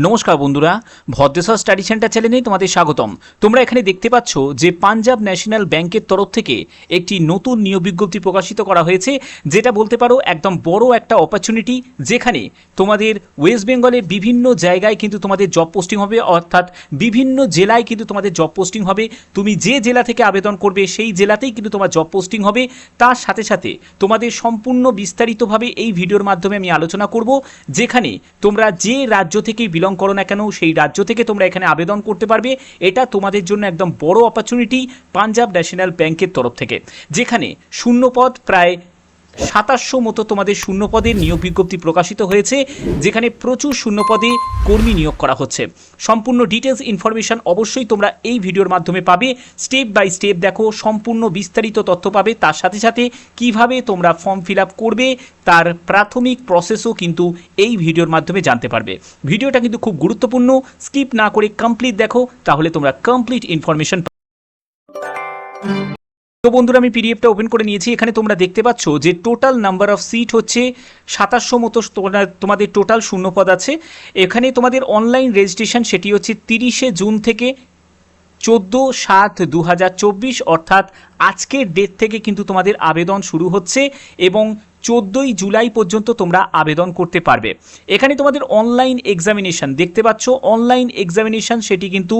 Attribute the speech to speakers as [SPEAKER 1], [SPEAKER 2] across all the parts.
[SPEAKER 1] নমস্কার বন্ধুরা, Bhadreswar study centre চ্যানেলে তোমাদের স্বাগতম। তোমরা এখানে দেখতে পাচ্ছ যে পাঞ্জাব ন্যাশনাল ব্যাংকের তরফ থেকে একটি নতুন নিয়োগ বিজ্ঞপ্তি প্রকাশিত করা হয়েছে, যেটা বলতে পারো একদম বড় একটা অপরচুনিটি, যেখানে তোমাদের ওয়েস্ট বেঙ্গলের বিভিন্ন জায়গায় কিন্তু তোমাদের জব পোস্টিং হবে, অর্থাৎ বিভিন্ন জেলায় কিন্তু তোমাদের জব পোস্টিং হবে। তুমি যে জেলা থেকে আবেদন করবে সেই জেলাতেই কিন্তু তোমার জব পোস্টিং হবে। তার সাথে সাথে তোমাদের সম্পূর্ণ বিস্তারিতভাবে এই ভিডিওর মাধ্যমে আমি আলোচনা করব, যেখানে তোমরা যে রাজ্য থেকে বিলং করো না কেন সেই রাজ্য থেকে তোমরা এখানে আবেদন করতে পারবে। এটা তোমাদের জন্য একদম বড় অপরচুনিটি পাঞ্জাব ন্যাশনাল ব্যাংকের তরফ থেকে, যেখানে শূন্যপদ প্রায় 2700 মতো তোমাদের শূন্যপদের নিয়োগ বিজ্ঞপ্তি প্রকাশিত হয়েছে, যেখানে প্রচুর শূন্যপদে কর্মী নিয়োগ করা হচ্ছে। সম্পূর্ণ ডিটেলস ইনফরমেশন অবশ্যই তোমরা এই ভিডিওর মাধ্যমে পাবে। স্টেপ বাই স্টেপ দেখো, সম্পূর্ণ বিস্তারিত তথ্য পাবে। তার সাথে সাথে কিভাবে তোমরা ফর্ম ফিল আপ করবে তার প্রাথমিক প্রসেসও কিন্তু এই ভিডিওর মাধ্যমে জানতে পারবে। ভিডিওটা কিন্তু খুব গুরুত্বপূর্ণ, স্কিপ না করে কমপ্লিট দেখো, তাহলে তোমরা কমপ্লিট ইনফরমেশন। তো বন্ধুরা, আমি পিডিএফটা ওপেন করে নিয়েছি। এখানে তোমরা দেখতে পাচ্ছ যে টোটাল নাম্বার অফ সিট হচ্ছে 2700 মতো তোমাদের টোটাল শূন্যপদ আছে। এখানে তোমাদের অনলাইন রেজিস্ট্রেশন সেটি হচ্ছে 30শে জুন থেকে 14/7/2024, অর্থাৎ আজকের ডেট থেকে কিন্তু তোমাদের আবেদন শুরু হচ্ছে এবং 14ই জুলাই পর্যন্ত তোমরা আবেদন করতে পারবে। এখানে তোমাদের অনলাইন এক্সামিনেশান দেখতে পাচ্ছ, অনলাইন এক্সামিনেশান সেটি কিন্তু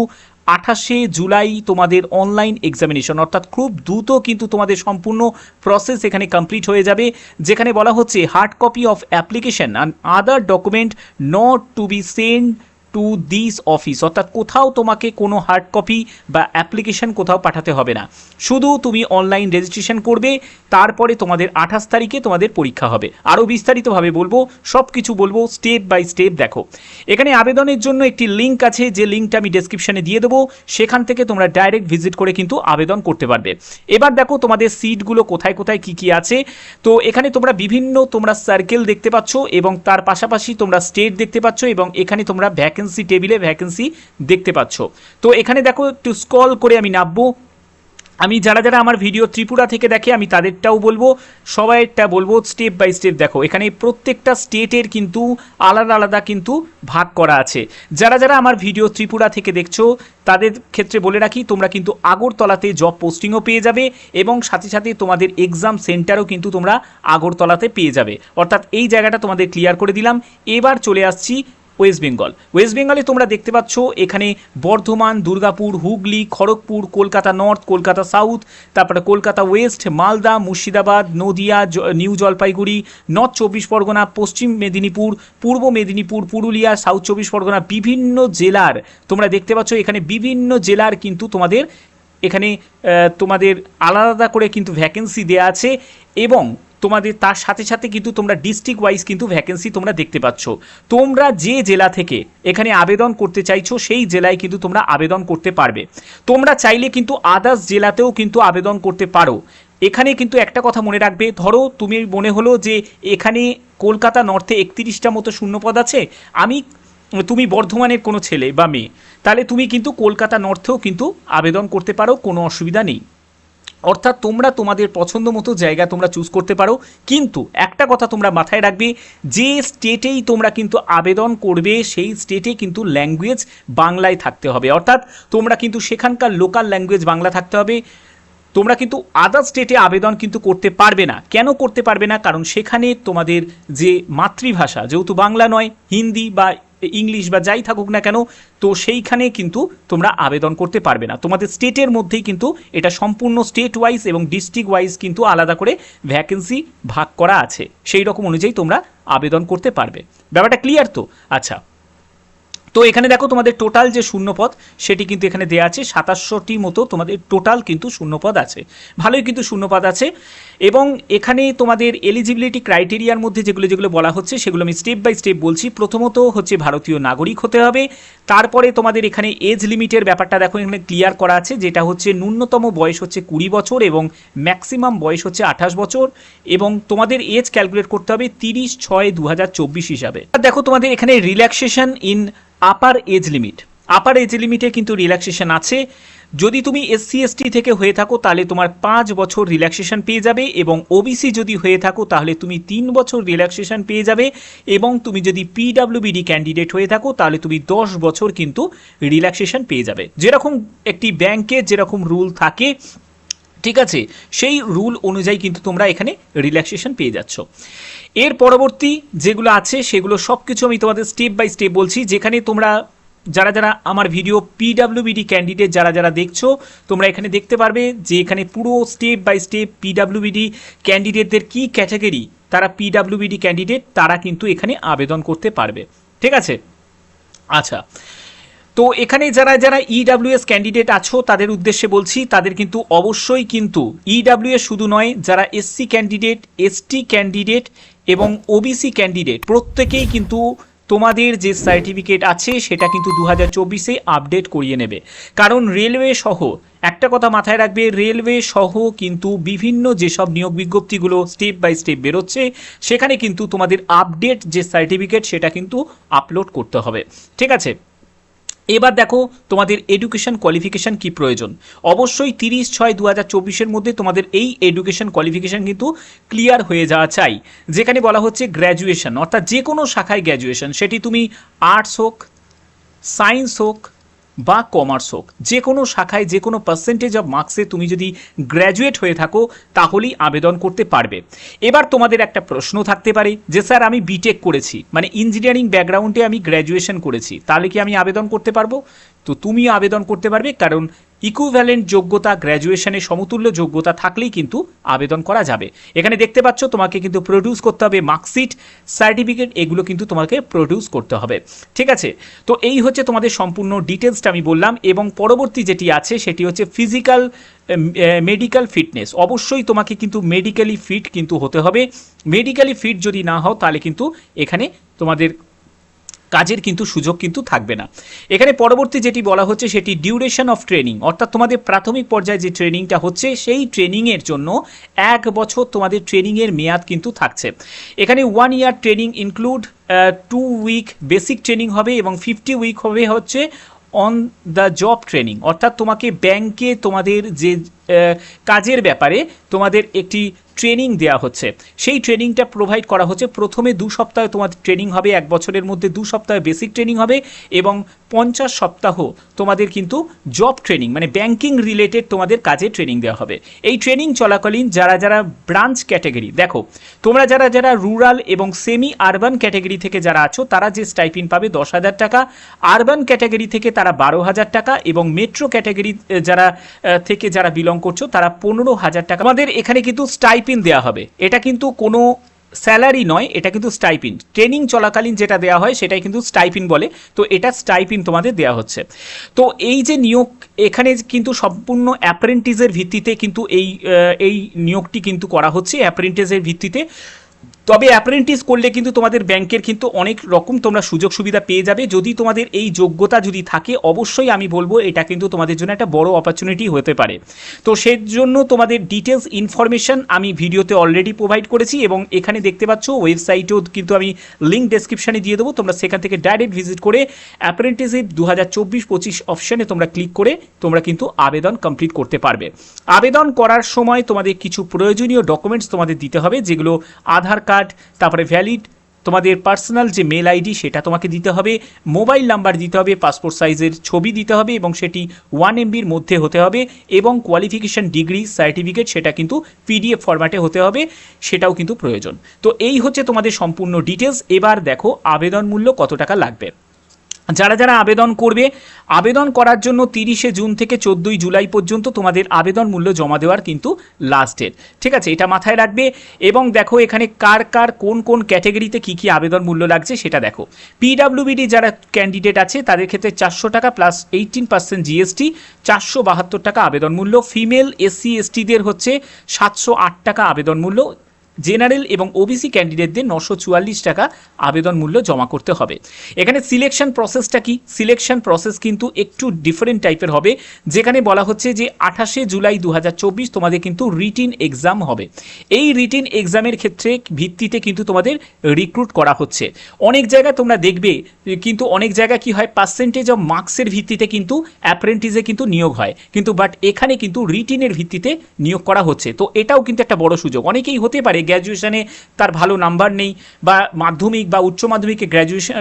[SPEAKER 1] 28শে জুলাই তোমাদের অনলাইন এক্সামিনেশন, অর্থাৎ খুব দ্রুত কিন্তু তোমাদের সম্পূর্ণ প্রসেস এখানে কমপ্লিট হয়ে যাবে। যেখানে বলা হচ্ছে hard copy of application and other document not to be send to this office, অর্থাৎ কোথাও তোমাকে কোনো হার্ড কপি বা অ্যাপ্লিকেশন কোথাও পাঠাতে হবে না, শুধু তুমি অনলাইন রেজিস্ট্রেশন করবে। তারপরে তোমাদের 28 তারিখে তোমাদের পরীক্ষা হবে। আরও বিস্তারিতভাবে বলবো, সব কিছু বলবো, স্টেপ বাই স্টেপ দেখো। এখানে আবেদনের জন্য একটি লিঙ্ক আছে, যে লিঙ্কটা আমি ডেসক্রিপশানে দিয়ে দেবো। সেখান থেকে তোমরা ডাইরেক্ট ভিজিট করে কিন্তু আবেদন করতে পারবে। এবার দেখো তোমাদের সিটগুলো কোথায় কোথায় কী কী আছে। তো এখানে তোমরা বিভিন্ন সার্কেল দেখতে পাচ্ছ এবং তার পাশাপাশি তোমরা স্টেট দেখতে পাচ্ছ এবং এখানে তোমরা ভ্যাকেন্সি টেবিলে ভ্যাকেন্সি দেখতে পাচ্ছ। তো এখানে দেখো একটু স্ক্রল করে আমি নামবো। আমি যারা যারা আমার ভিডিও ত্রিপুরা থেকে দেখে আমি তাদেরটাও বলবো, সবাইটা বলবো, স্টেপ বাই স্টেপ দেখো। এখানে প্রত্যেকটা স্টেটের কিন্তু আলাদা আলাদা কিন্তু ভাগ করা আছে। যারা যারা আমার ভিডিও ত্রিপুরা থেকে দেখছো তাদের ক্ষেত্রে বলে রাখি, তোমরা কিন্তু আগরতলাতে জব পোস্টিংও পেয়ে যাবে এবং সাথে সাথে তোমাদের এক্সাম সেন্টারও কিন্তু তোমরা আগরতলাতে পেয়ে যাবে। অর্থাৎ এই জায়গাটা তোমাদের ক্লিয়ার করে দিলাম। এবার চলে আসছি ওয়েস্ট বেঙ্গল। ওয়েস্ট বেঙ্গলে তোমরা দেখতে পাচ্ছ এখানে বর্ধমান, দুর্গাপুর, হুগলি, খড়গপুর, কলকাতা নর্থ, কলকাতা সাউথ, তারপরে Kolkata West, Malda, Murshidabad, Nadia, new Jalpaiguri, north 24 Pargana, পশ্চিম মেদিনীপুর, পূর্ব মেদিনীপুর, পুরুলিয়া, সাউথ 24 পরগনা, বিভিন্ন জেলার তোমরা দেখতে পাচ্ছ। এখানে বিভিন্ন জেলার কিন্তু তোমাদের এখানে তোমাদের আলাদা করে কিন্তু ভ্যাকেন্সি দেওয়া আছে এবং তোমাদের তার সাথে সাথে কিন্তু তোমরা ডিস্ট্রিক্ট ওয়াইজ কিন্তু ভ্যাকেন্সি তোমরা দেখতে পাচ্ছ। তোমরা যে জেলা থেকে এখানে আবেদন করতে চাইছো সেই জেলায় কিন্তু তোমরা আবেদন করতে পারবে। তোমরা চাইলে কিন্তু আদার্স জেলাতেও কিন্তু আবেদন করতে পারো। এখানে কিন্তু একটা কথা মনে রাখবে, ধরো তুমি মনে হলো যে এখানে কলকাতা নর্থে 31টা মতো শূন্যপদ আছে, তুমি বর্ধমানের কোনো ছেলে বা মেয়ে, তাহলে তুমি কিন্তু কলকাতা নর্থেও কিন্তু আবেদন করতে পারো, কোনো অসুবিধা নেই। অর্থাৎ তোমরা তোমাদের পছন্দ মতো জায়গা তোমরা চুজ করতে পারো। কিন্তু একটা কথা তোমরা মাথায় রাখবে, যে স্টেটেই তোমরা কিন্তু আবেদন করবে সেই স্টেটে কিন্তু ল্যাঙ্গুয়েজ বাংলায় থাকতে হবে। অর্থাৎ তোমরা কিন্তু সেখানকার লোকাল ল্যাঙ্গুয়েজ বাংলা থাকতে হবে। তোমরা কিন্তু আদার স্টেটে আবেদন কিন্তু করতে পারবে না। কেন করতে পারবে না? কারণ সেখানে তোমাদের যে মাতৃভাষা যেহেতু বাংলা নয়, হিন্দি বা ইংলিশ বা যাই থাকুক না কেন, তো সেইখানে কিন্তু তোমরা আবেদন করতে পারবে না। তোমাদের স্টেটের মধ্যেই কিন্তু এটা সম্পূর্ণ স্টেট ওয়াইজ এবং ডিস্ট্রিক্ট ওয়াইজ কিন্তু আলাদা করে ভ্যাকেন্সি ভাগ করা আছে, সেই রকম অনুযায়ী তোমরা আবেদন করতে পারবে। ব্যাপারটা ক্লিয়ার তো? আচ্ছা, তো এখানে দেখো তোমাদের টোটাল যে শূন্যপদ সেটি কিন্তু এখানে দেওয়া আছে 2700টি মতো তোমাদের টোটাল কিন্তু শূন্যপদ আছে। ভালোই কিন্তু শূন্যপদ আছে এবং এখানে তোমাদের এলিজিবিলিটি ক্রাইটেরিয়ার মধ্যে যেগুলো বলা হচ্ছে সেগুলো আমি স্টেপ বাই স্টেপ বলছি। প্রথমত হচ্ছে ভারতীয় নাগরিক হতে হবে। তারপরে তোমাদের এখানে এজ লিমিটের ব্যাপারটা দেখো এখানে ক্লিয়ার করা আছে, যেটা হচ্ছে ন্যূনতম বয়স হচ্ছে 20 বছর এবং ম্যাক্সিমাম বয়স হচ্ছে 28 বছর এবং তোমাদের এজ ক্যালকুলেট করতে হবে 30/6/2024 হিসাবে। দেখো তোমাদের এখানে relaxation in upper age limit, upper age লিমিটে কিন্তু রিল্যাক্সেশন আছে। যদি তুমি এসসি এসটি থেকে হয়ে থাকো তাহলে তোমার 5 বছর রিল্যাক্সেশন পেয়ে যাবে, এবং ওবিসি যদি হয়ে থাকো তাহলে তুমি 3 বছর রিল্যাক্সেশন পেয়ে যাবে, এবং তুমি যদি পিডাব্লিউবিডি ক্যান্ডিডেট হয়ে থাকো তাহলে তুমি 10 বছর কিন্তু রিল্যাক্সেশন পেয়ে যাবে। যেরকম একটি ব্যাংকের যেরকম রুল থাকে, ঠিক আছে, সেই রুল অনুযায়ী কিন্তু তোমরা এখানে রিল্যাক্সেশন পেয়ে যাচ্ছ। এর পরবর্তী যেগুলো আছে সেগুলো সব কিছু আমি তোমাদের স্টেপ বাই স্টেপ বলছি, যেখানে তোমরা যারা যারা আমার ভিডিও পিডাব্লিউবিডি ক্যান্ডিডেট যারা যারা দেখছো, তোমরা এখানে দেখতে পারবে যে এখানে পুরো স্টেপ বাই স্টেপ পিডাব্লিউবিডি ক্যান্ডিডেটদের কি ক্যাটাগরি, তারা পিডাব্লিউবিডি ক্যান্ডিডেট তারা কিন্তু এখানে আবেদন করতে পারবে। ঠিক আছে, আচ্ছা, তো এখানে যারা যারা ইডাব্লিউএস ক্যান্ডিডেট আছো তাদের উদ্দেশ্যে বলছি, তাদের কিন্তু অবশ্যই কিন্তু ইডাব্লিউএস শুধু নয়, যারা এসসি ক্যান্ডিডেট, এসটি ক্যান্ডিডেট এবং ওবিসি ক্যান্ডিডেট প্রত্যেকেই কিন্তু তোমাদের যে সার্টিফিকেট আছে সেটা কিন্তু 2024-এ আপডেট করিয়ে নেবে। কারণ রেলওয়ে সহ একটা কথা মাথায় রাখবে, রেলওয়ে সহ কিন্তু বিভিন্ন যেসব নিয়োগ বিজ্ঞপ্তিগুলো স্টেপ বাই স্টেপ বেরোচ্ছে সেখানে কিন্তু তোমাদের আপডেট যে সার্টিফিকেট সেটা কিন্তু আপলোড করতে হবে। ঠিক আছে, এবার দেখো তোমাদের এডুকেশন কোয়ালিফিকেশান কি প্রয়োজন। অবশ্যই 30/6/2024-এর মধ্যে তোমাদের এই এডুকেশন কোয়ালিফিকেশান কিন্তু ক্লিয়ার হয়ে যাওয়া চাই, যেখানে বলা হচ্ছে গ্র্যাজুয়েশন, অর্থাৎ যে কোনো শাখায় গ্র্যাজুয়েশন, সেটি তুমি আর্টস হোক, সায়েন্স হোক বা কমার্স হোক, যে কোনো শাখায় যে কোনো পার্সেন্টেজ অফ মার্কসে তুমি যদি গ্র্যাজুয়েট হয়ে থাকো তাহলেই আবেদন করতে পারবে। এবার তোমাদের একটা প্রশ্ন থাকতে পারে যে স্যার আমি বিটেক করেছি, মানে ইঞ্জিনিয়ারিং ব্যাকগ্রাউন্ডে আমি গ্র্যাজুয়েশন করেছি, তাহলে কি আমি আবেদন করতে পারবো? তো তুমি আবেদন করতে পারবে, কারণ ইকুইভ্যালেন্ট যোগ্যতা, গ্র্যাজুয়েশনের সমতুল্য যোগ্যতা থাকলেই কিন্তু আবেদন করা যাবে। এখানে দেখতে পাচ্ছ তোমাকে কিন্তু প্রডিউস করতে হবে মার্কশিট, সার্টিফিকেট, এগুলো কিন্তু তোমাকে প্রডিউস করতে হবে। ঠিক আছে, তো এই হচ্ছে তোমাদের সম্পূর্ণ ডিটেলসটা আমি বললাম। এবং পরবর্তী যেটি আছে সেটি হচ্ছে ফিজিক্যাল মেডিকেল ফিটনেস। অবশ্যই তোমাকে কিন্তু মেডিকেলি ফিট কিন্তু হতে হবে। মেডিকেলি ফিট যদি না হও তাহলে কিন্তু এখানে তোমাদের কাজের কিন্তু সুযোগ কিন্তু থাকবে না। এখানে পরবর্তী যেটি বলা হচ্ছে সেটি ডিউরেশন অফ ট্রেনিং, অর্থাৎ তোমাদের প্রাথমিক পর্যায়ে যে ট্রেনিংটা হচ্ছে সেই ট্রেনিংয়ের জন্য 1 বছর তোমাদের ট্রেনিংয়ের মেয়াদ কিন্তু থাকছে। এখানে 1 year training include 2 week basic training হবে এবং 50 উইক হবে হচ্ছে অন দ্য জব ট্রেনিং, অর্থাৎ তোমাকে ব্যাংকে তোমাদের যে কাজের ব্যাপারে তোমাদের একটি ট্রেনিং দেওয়া হচ্ছে, সেই ট্রেনিংটা প্রোভাইড করা হচ্ছে। প্রথমে 2 সপ্তাহ তোমাদের ট্রেনিং হবে, 1 বছরের মধ্যে 2 সপ্তাহ বেসিক ট্রেনিং হবে এবং 50 সপ্তাহ তোমাদের কিন্তু জব ট্রেনিং, মানে ব্যাংকিং রিলেটেড তোমাদের কাজে ট্রেনিং দেওয়া হবে। এই ট্রেনিং চলাকালীন যারা যারা ব্রাঞ্চ ক্যাটাগরি, দেখো তোমরা যারা যারা রুরাল এবং সেমি আরবান ক্যাটাগরি থেকে যারা আছো তারা যে স্টাইপিন পাবে 10,000 টাকা, আরবান ক্যাটাগরি থেকে তারা 12,000 টাকা, এবং মেট্রো ক্যাটাগরি যারা থেকে যারা বিলং করছো তারা 15,000 টাকা। আমাদের এখানে কিন্তু স্টাইপিন দেওয়া হবে, এটা কিন্তু কোনো স্যালারি নয়, এটা কিন্তু স্টাইপিন। ট্রেনিং চলাকালীন যেটা দেওয়া হয় সেটাই কিন্তু স্টাইপিন বলে, তো এটা স্টাইপিন তোমাদের দেওয়া হচ্ছে। তো এই যে নিয়োগ, এখানে কিন্তু সম্পূর্ণ অ্যাপ্রেন্টিসের ভিত্তিতে কিন্তু এই নিয়োগটি কিন্তু করা হচ্ছে অ্যাপ্রেন্টিসের ভিত্তিতে। তবে অ্যাপ্রেন্টিস করলে কিন্তু তোমাদের ব্যাংকের কিন্তু অনেক রকম তোমরা সুযোগ সুবিধা পেয়ে যাবে। যদি তোমাদের এই যোগ্যতা যদি থাকে, অবশ্যই আমি বলবো এটা কিন্তু তোমাদের জন্য একটা বড় অপরচুনিটি হতে পারে। তো সেই জন্য তোমাদের ডিটেলস ইনফরমেশন আমি ভিডিওতে অলরেডি প্রোভাইড করেছি, এবং এখানে দেখতে পাচ্ছ ওয়েবসাইটেও কিন্তু আমি লিঙ্ক ডেসক্রিপশানে দিয়ে দেবো, তোমরা সেখান থেকে ডাইরেক্ট ভিজিট করে অ্যাপ্রেন্টিসশিপ 2024-25 অপশানে তোমরা ক্লিক করে তোমরা কিন্তু আবেদন কমপ্লিট করতে পারবে। আবেদন করার সময় তোমাদের কিছু প্রয়োজনীয় ডকুমেন্টস তোমাদের দিতে হবে, যেগুলো আধার কার্ড, তারপরে ভ্যালিড তোমাদের পার্সোনাল যে মেল আইডি সেটা তোমাকে দিতে হবে, মোবাইল নাম্বার দিতে হবে, পাসপোর্ট সাইজের ছবি দিতে হবে এবং সেটি 1 MBর মধ্যে হতে হবে, এবং কোয়ালিফিকেশন ডিগ্রি সার্টিফিকেট সেটা কিন্তু PDF ফরম্যাটে হতে হবে, সেটাও কিন্তু প্রয়োজন। তো এই হচ্ছে তোমাদের সম্পূর্ণ ডিটেলস। এবার দেখো আবেদন মূল্য কত টাকা লাগবে। যারা যারা আবেদন করবে, আবেদন করার জন্য 30শে জুন থেকে 14ই জুলাই পর্যন্ত তোমাদের আবেদন মূল্য জমা দেওয়ার কিন্তু লাস্ট ডেট। ঠিক আছে, এটা মাথায় রাখবে। এবং দেখো এখানে কার কার কোন কোন ক্যাটাগরিতে কী কী আবেদন মূল্য লাগছে সেটা দেখো। পিডাব্লিউবিডি যারা ক্যান্ডিডেট আছে তাদের ক্ষেত্রে 400 টাকা প্লাস 18% GST, 472 টাকা আবেদন মূল্য। ফিমেল SC STদের হচ্ছে 708 টাকা আবেদন মূল্য। জেনারেল এবং ওবিসি ক্যান্ডিডেটদের 944 টাকা আবেদন মূল্য জমা করতে হবে। এখানে সিলেকশন প্রসেসটা কি? সিলেকশন প্রসেস কিন্তু একটু ডিফারেন্ট টাইপের হবে, যেখানে বলা হচ্ছে যে 28শে জুলাই 2024 তোমাদের কিন্তু রিটিন এক্সাম হবে। এই রিটিন এক্সামের ক্ষেত্রে ভিত্তিতে কিন্তু তোমাদের রিক্রুট করা হচ্ছে। অনেক জায়গায় তোমরা দেখবে কিন্তু অনেক জায়গায় কি হয়, পার্সেন্টেজ অফ মার্কসের ভিত্তিতে কিন্তু অ্যাপ্রেন্টিসে কিন্তু নিয়োগ হয়, কিন্তু বাট এখানে কিন্তু রিটিনের ভিত্তিতে নিয়োগ করা হচ্ছে। তো এটাও কিন্তু একটা বড় সুযোগ। অনেকেই হতে পারে গ্র্যাজুয়েশনে তার ভালো নাম্বার নেই, বা মাধ্যমিক বা উচ্চ মাধ্যমিকে গ্র্যাজুয়েশন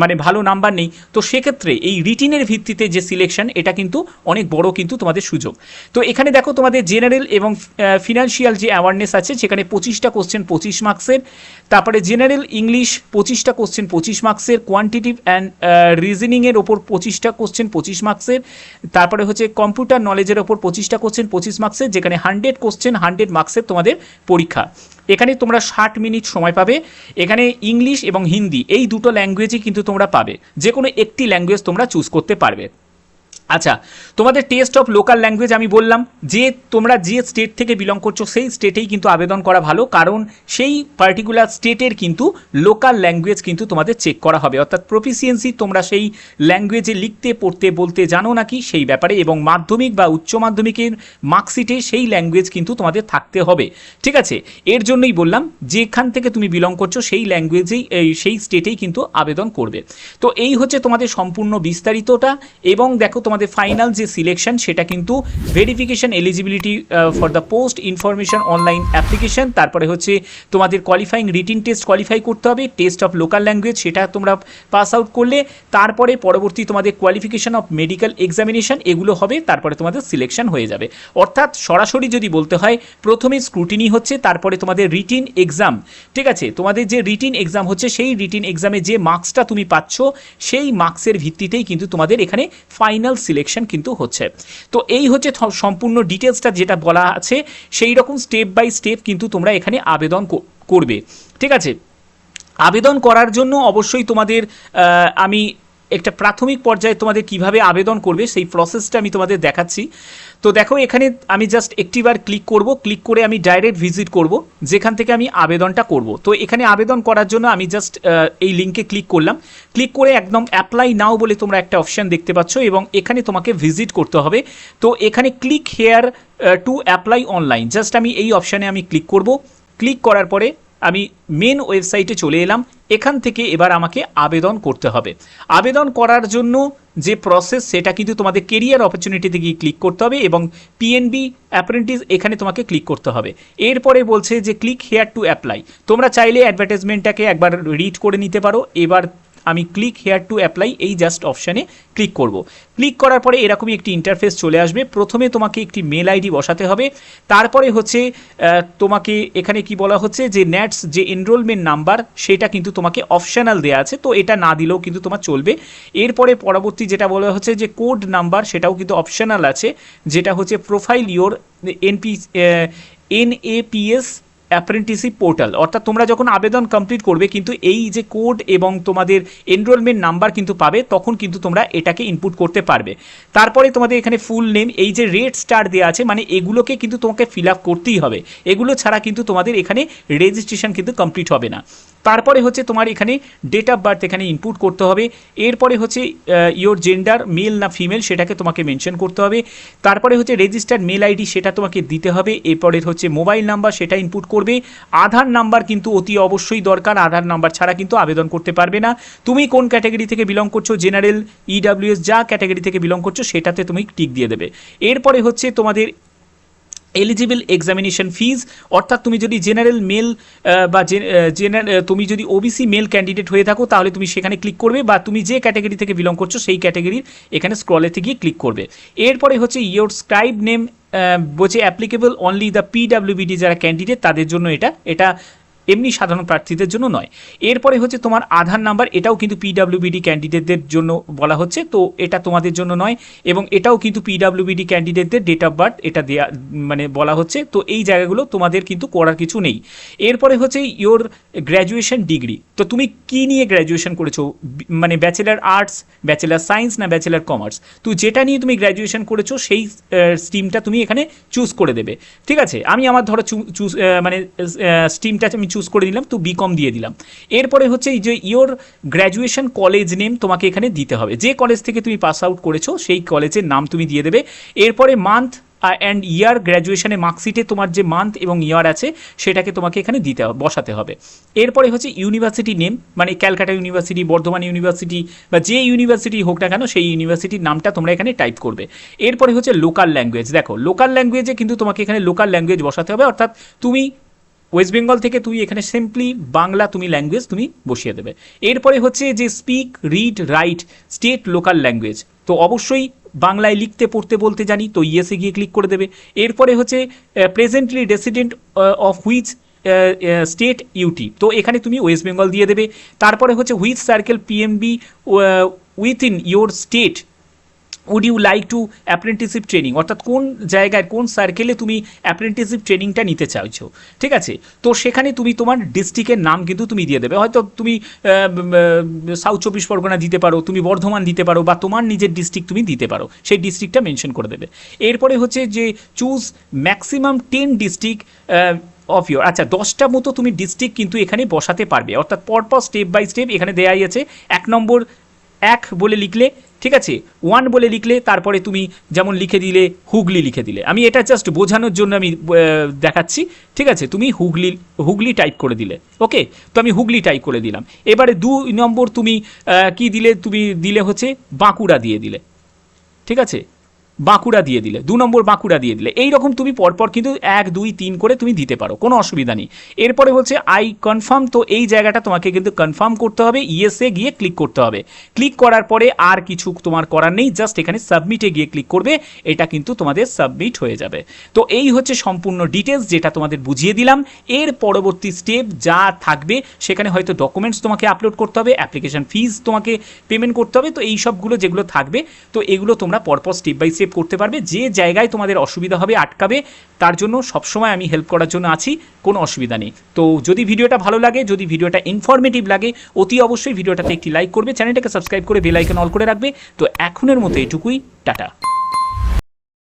[SPEAKER 1] মানে ভালো নাম্বার নেই, তো সেক্ষেত্রে এই রিটিনের ভিত্তিতে যে সিলেকশন, এটা কিন্তু অনেক বড় কিন্তু তোমাদের সুযোগ। তো এখানে দেখো তোমাদের জেনারেল এবং ফিনান্সিয়াল যে অ্যাওয়ারনেস আছে, সেখানে 25টা কোশ্চেন 25 মার্কসের, তারপরে জেনারেল ইংলিশ 25টা কোশ্চেন 25 মার্কসের, কোয়ান্টিটিভ অ্যান্ড রিজনিংয়ের ওপর 25টা কোশ্চেন 25 মার্কসের, তারপরে হচ্ছে কম্পিউটার নলেজের ওপর 25টা কোশ্চেন 25 মার্কসের, যেখানে 100 কোশ্চেন 100 মার্কসের তোমাদের পরীক্ষা। এখানে তোমরা 60 মিনিট সময় পাবে। এখানে ইংলিশ এবং হিন্দি এই দুটো ল্যাঙ্গুয়েজই কিন্তু তোমরা পাবে, যে কোনো একটি ল্যাঙ্গুয়েজ তোমরা চুজ করতে পারবে। আচ্ছা, তোমাদের টেস্ট অফ লোকাল ল্যাঙ্গুয়েজ আমি বললাম যে তোমরা যে স্টেট থেকে বিলং করছো সেই স্টেটেই কিন্তু আবেদন করা ভালো, কারণ সেই পার্টিকুলার স্টেটের কিন্তু লোকাল ল্যাঙ্গুয়েজ কিন্তু তোমাদের চেক করা হবে, অর্থাৎ প্রফিসিয়েন্সি তোমরা সেই ল্যাঙ্গুয়েজে লিখতে পড়তে বলতে জানো নাকি সেই ব্যাপারে, এবং মাধ্যমিক বা উচ্চ মাধ্যমিকের মার্কশিটে সেই ল্যাঙ্গুয়েজ কিন্তু তোমাদের থাকতে হবে। ঠিক আছে, এর জন্যই বললাম যেখান থেকে তুমি বিলং করছো সেই ল্যাঙ্গুয়েজেই সেই স্টেটেই কিন্তু আবেদন করবে। তো এই হচ্ছে তোমাদের সম্পূর্ণ বিস্তারিতটা। এবং দেখো তোমাদের ফাইনাল যে সিলেকশন, সেটা কিন্তু verification eligibility for the post information online application, তারপরে হচ্ছে তোমাদের কোয়ালিফাইং রিটিন টেস্ট কোয়ালিফাই করতে হবে, টেস্ট অফ লোকাল ল্যাঙ্গুয়েজ সেটা তোমরা পাস আউট করলে তারপরে পরবর্তী তোমাদের কোয়ালিফিকেশন অফ মেডিকেল এক্সামিনেশন এগুলো হবে, তারপরে তোমাদের সিলেকশন হয়ে যাবে। অর্থাৎ সরাসরি যদি বলতে হয়, প্রথমে স্ক্রুটিনি হচ্ছে, তারপরে তোমাদের রিটিন এক্সাম। ঠিক আছে, তোমাদের যে রিটিন এক্সাম হচ্ছে, সেই রিটিন এক্সামে যে মার্কসটা তুমি পাচ্ছ, সেই মার্কসের ভিত্তিতেই কিন্তু তোমাদের এখানে ফাইনাল সিলেকশন কিন্তু হচ্ছে। তো এই হচ্ছে সম্পূর্ণ ডিটেলসটা যেটা বলা আছে, সেই রকম স্টেপ বাই স্টেপ কিন্তু তোমরা এখানে আবেদন করবে। ঠিক আছে, আবেদন করার জন্য অবশ্যই তোমাদের আমি একটা প্রাথমিক পর্যায়ে তোমাদের কিভাবে আবেদন করবে সেই প্রসেসটা আমি তোমাদের দেখাচ্ছি। তো দেখো, এখানে আমি জাস্ট একটিবার ক্লিক করব, ক্লিক করে আমি ডাইরেক্ট ভিজিট করব যেখান থেকে আমি আবেদনটা করব। তো এখানে আবেদন করার জন্য আমি জাস্ট এই লিঙ্কে ক্লিক করলাম, ক্লিক করে একদম অ্যাপ্লাই নাও বলে তোমরা একটা অপশান দেখতে পাচ্ছ, এবং এখানে তোমাকে ভিজিট করতে হবে। তো এখানে click here to apply online, just আমি এই অপশানে আমি ক্লিক করব। ক্লিক করার পরে আমি মেন ওয়েবসাইটে চলে এলাম। এখান থেকে এবার আমাকে আবেদন করতে হবে। আবেদন করার জন্য যে প্রসেস, সেটা কিন্তু তোমাদের কেরিয়ার অপরচুনিটিতে গিয়ে ক্লিক করতে হবে, এবং পিএনবি অ্যাপ্রেন্টিস এখানে তোমাকে ক্লিক করতে হবে। এরপরে বলছে যে ক্লিক হেয়ার টু অ্যাপ্লাই। তোমরা চাইলে অ্যাডভার্টাইজমেন্টটাকে একবার রিড করে নিতে পারো। এবার আমি ক্লিক হেয়ার টু অ্যাপ্লাই এই জাস্ট অপশানে ক্লিক করব। ক্লিক করার পরে এরকমই একটি ইন্টারফেস চলে আসবে। প্রথমে তোমাকে একটি মেল আইডি বসাতে হবে, তারপরে হচ্ছে তোমাকে এখানে কি বলা হচ্ছে যে নেটস যে এনরোলমেন্ট নাম্বার, সেটা কিন্তু তোমাকে অপশনাল দেওয়া আছে, তো এটা না দিলেও কিন্তু তোমার চলবে। এরপরে পরবর্তী যেটা বলা হচ্ছে যে কোড নাম্বার, সেটাও কিন্তু অপশনাল আছে, যেটা হচ্ছে profile your NAPS apprenticeship portal. অর্থাৎ তোমরা যখন আবেদন কমপ্লিট করবে, কিন্তু এই যে কোড এবং তোমাদের এনরোলমেন্ট নাম্বার কিন্তু পাবে, তখন কিন্তু তোমরা এটাকে ইনপুট করতে পারবে। তারপরে তোমাদের এখানে ফুল নেম, এই যে রেড স্টার দেওয়া আছে, মানে এগুলোকে কিন্তু তোমাকে ফিল আপ করতেই হবে। এগুলো ছাড়া কিন্তু তোমাদের এখানে রেজিস্ট্রেশন কিন্তু কমপ্লিট হবে না। তারপরে হচ্ছে তোমার এখানে ডেট অফ বার্থ এখানে ইনপুট করতে হবে। এরপরে হচ্ছে ইয়োর জেন্ডার মেল না ফিমেল, সেটাকে তোমাকে মেনশন করতে হবে। তারপরে হচ্ছে রেজিস্টার্ড মেল আইডি, সেটা তোমাকে দিতে হবে। এরপরে হচ্ছে মোবাইল নাম্বার, সেটা ইনপুট করবে। আধার নাম্বার কিন্তু অতি অবশ্যই দরকার, আধার নাম্বার ছাড়া কিন্তু আবেদন করতে পারবে না। তুমি কোন ক্যাটাগরি থেকে বিলং করছো, জেনারেল, EWS, যা ক্যাটাগরি থেকে বিলং করছো সেটাতে তুমি টিক দিয়ে দেবে। এরপরে হচ্ছে তোমাদের এলিজিবল এক্সামিনেশন ফিজ, অর্থাৎ তুমি যদি জেনারেল মেল বা তুমি যদি ওবিসি মেল ক্যান্ডিডেট হয়ে থাকো, তাহলে তুমি সেখানে ক্লিক করবে, বা তুমি যে ক্যাটাগরি থেকে বিলং করছো সেই ক্যাটাগরির এখানে স্ক্রলেতে গিয়ে ক্লিক করবে। এরপরে হচ্ছে ইয়োর স্ক্রাইব নেম, বলছে অ্যাপ্লিকেবল অনলি দ্য PWBD যারা ক্যান্ডিডেট তাদের জন্য এটা এমনি সাধারণ প্রার্থীদের জন্য নয়। এরপরে হচ্ছে তোমার আধার নাম্বার, এটাও কিন্তু পিডাব্লিউবিডি ক্যান্ডিডেটদের জন্য বলা হচ্ছে, তো এটা তোমাদের জন্য নয়। এবং এটাও কিন্তু পিডাব্লিউবিডি ক্যান্ডিডেটদের ডেট অফ বার্থ এটা দেয়া মানে বলা হচ্ছে, তো এই জায়গাগুলো তোমাদের কিন্তু করার কিছু নেই। এরপরে হচ্ছে ইয়োর গ্র্যাজুয়েশন ডিগ্রি, তো তুমি কি নিয়ে গ্র্যাজুয়েশন করেছো, মানে ব্যাচেলার আর্টস, ব্যাচেলার সায়েন্স না ব্যাচেলার কমার্স, তো যেটা নিয়ে তুমি গ্র্যাজুয়েশন করেছো সেই স্ট্রিমটা তুমি এখানে চুজ করে দেবে। ঠিক আছে, আমি আমার ধরো চুজ মানে স্ট্রিমটা আমি চুজ করে নিলাম, তো বিকম দিয়ে দিলাম। এরপরে হচ্ছে এই যে ইয়োর গ্র্যাজুয়েশন কলেজ নেম তোমাকে এখানে দিতে হবে, যে কলেজ থেকে তুমি পাস আউট করেছো সেই কলেজের নাম তুমি দিয়ে দেবে। এরপরে মান্থ অ্যান্ড ইয়ার, গ্র্যাজুয়েশনে মার্কশিটে তোমার যে মান্থ এবং ইয়ার আছে সেটাকে তোমাকে এখানে বসাতে হবে। এরপরে হচ্ছে ইউনিভার্সিটি নেম, মানে ক্যালকাটা ইউনিভার্সিটি, বর্ধমান ইউনিভার্সিটি বা যে ইউনিভার্সিটি হোক না কেন সেই ইউনিভার্সিটির নামটা তোমরা এখানে টাইপ করবে। এরপরে হচ্ছে লোকাল ল্যাঙ্গুয়েজ, দেখো লোকাল ল্যাঙ্গুয়েজে কিন্তু তোমাকে এখানে লোকাল ল্যাঙ্গুয়েজ বসাতে হবে, অর্থাৎ তুমি ওয়েস্ট বেঙ্গল থেকে তুই এখানে সিম্পলি বাংলা তুমি ল্যাঙ্গুয়েজ তুমি বসিয়ে দেবে। এরপরে হচ্ছে যে speak, read, right state local language, তো অবশ্যই বাংলায় লিখতে পড়তে বলতে জানি, তো ইয়েসে গিয়ে ক্লিক করে দেবে। এরপরে হচ্ছে presently resident of which state UT, তো এখানে তুমি ওয়েস্ট বেঙ্গল দিয়ে দেবে। তারপরে হচ্ছে which circle PMB within your state would you like to apprenticeship training, অর্থাৎ কোন জায়গায় কোন সার্কেলে তুমি অ্যাপ্রেন্টিসশিপ ট্রেনিংটা নিতে চাইছো। ঠিক আছে, তো সেখানে তুমি তোমার ডিস্ট্রিক্টের নাম কিন্তু তুমি দিয়ে দেবে, হয়তো তুমি সাউথ চব্বিশ পরগনা দিতে পারো, তুমি বর্ধমান দিতে পারো, বা তোমার নিজের ডিস্ট্রিক্ট তুমি দিতে পারো, সেই ডিস্ট্রিক্টটা মেনশন করে দেবে। এরপরে হচ্ছে যে choose maximum 10 district of your, আচ্ছা 10টা মতো তুমি ডিস্ট্রিক্ট কিন্তু এখানে বসাতে পারবে, অর্থাৎ পরপর স্টেপ বাই স্টেপ এখানে দেওয়াই আছে। 1 নম্বর 1 বলে লিখলে, ঠিক আছে 1 বলে লিখলে, তারপরে তুমি যেমন লিখে দিলে হুগলি লিখে দিলে, আমি এটা জাস্ট বোঝানোর জন্য আমি দেখাচ্ছি। ঠিক আছে, তুমি হুগলি টাইপ করে দিলে, ওকে, তো আমি হুগলি টাইপ করে দিলাম। এবারে 2 নম্বর তুমি কি দিলে, তুমি দিলে হচ্ছে বাঁকুড়া দিয়ে দিলে, ঠিক আছে বাঁকুড়া দিয়ে দিলে, 2 নম্বর বাঁকুড়া দিয়ে দিলে। এইরকম তুমি পরপর কিন্তু 1 2 3 করে তুমি দিতে পারো, কোনো অসুবিধা নেই। এরপরে হচ্ছে আই কনফার্ম, তো এই জায়গাটা তোমাকে কিন্তু কনফার্ম করতে হবে, ইয়েসে গিয়ে ক্লিক করতে হবে। ক্লিক করার পরে আর কিছু তোমার করার নেই, জাস্ট এখানে সাবমিটে গিয়ে ক্লিক করবে, এটা কিন্তু তোমাদের সাবমিট হয়ে যাবে। তো এই হচ্ছে সম্পূর্ণ ডিটেলস যেটা তোমাদের বুঝিয়ে দিলাম। এর পরবর্তী স্টেপ যা থাকবে সেখানে হয়তো ডকুমেন্টস তোমাকে আপলোড করতে হবে, অ্যাপ্লিকেশন ফিজ তোমাকে পেমেন্ট করতে হবে, তো এই সবগুলো যেগুলো থাকবে তো এগুলো তোমরা পরপর স্টেপ বাই স্টেপ করতে পারবে। যে জায়গায় তোমাদের অসুবিধা হবে আটকাবে, তার জন্য সবসময় আমি হেল্প করার জন্য আছি, কোনো অসুবিধা নেই। তো যদি ভিডিওটা ভালো লাগে, যদি ভিডিওটা ইনফরমেটিভ লাগে, অতি অবশ্যই ভিডিওটাতে একটি লাইক করবে, চ্যানেলটাকে সাবস্ক্রাইব করে বেল আইকন অল করে রাখবে। তো এখনের মতো এটুকুই, টাটা।